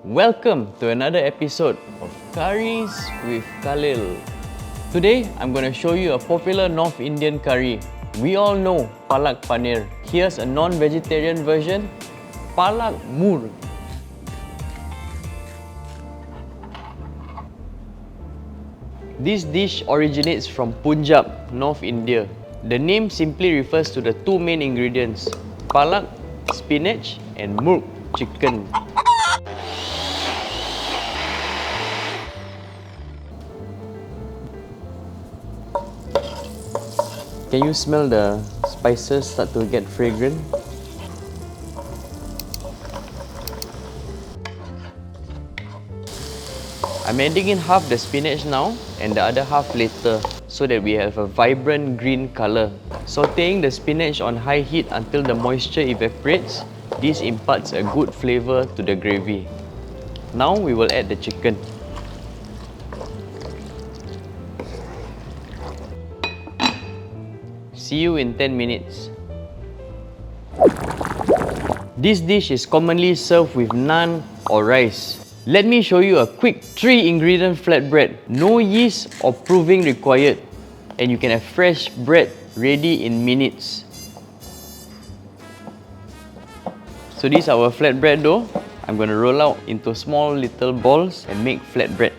Welcome to another episode of Curries with Khalil. Today, I'm going to show you a popular North Indian curry. We all know Palak Paneer. Here's a non-vegetarian version, Palak Murg. This dish originates from Punjab, North India. The name simply refers to the two main ingredients, palak, spinach, and murg, chicken. Can you smell the spices start to get fragrant? I'm adding in half the spinach now and the other half later so that we have a vibrant green color. Sauteing the spinach on high heat until the moisture evaporates. This imparts a good flavor to the gravy. Now we will add the chicken. See you in 10 minutes. This dish is commonly served with naan or rice. Let me show you a quick 3-ingredient flatbread. No yeast or proving required. And you can have fresh bread ready in minutes. So this is our flatbread dough. I'm going to roll out into small little balls and make flatbread.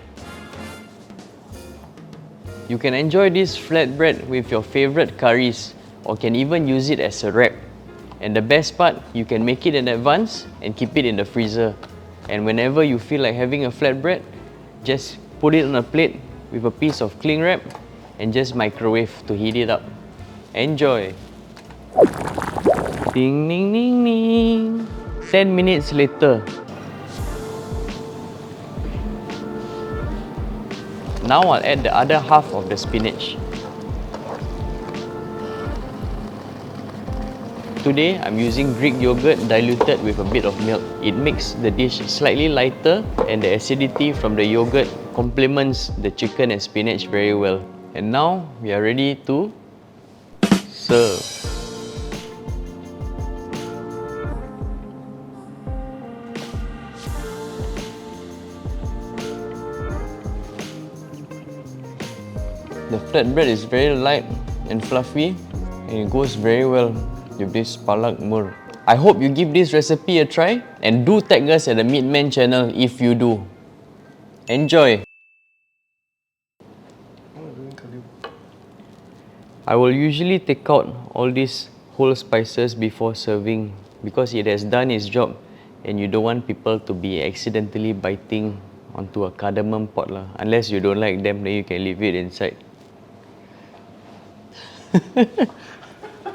You can enjoy this flatbread with your favorite curries or can even use it as a wrap. And the best part, you can make it in advance and keep it in the freezer. And whenever you feel like having a flatbread, just put it on a plate with a piece of cling wrap and just microwave to heat it up. Enjoy! Ding ding ding ding! 10 minutes later. Now I'll add the other half of the spinach. Today, I'm using Greek yogurt diluted with a bit of milk. It makes the dish slightly lighter and the acidity from the yogurt complements the chicken and spinach very well. And now, we are ready to serve. The flatbread is very light and fluffy and it goes very well with this palak murg. I hope you give this recipe a try and do tag us at the Meatmen channel if you do. Enjoy! I will usually take out all these whole spices before serving because it has done its job and you don't want people to be accidentally biting onto a cardamom pot lah. Unless you don't like them, then you can leave it inside.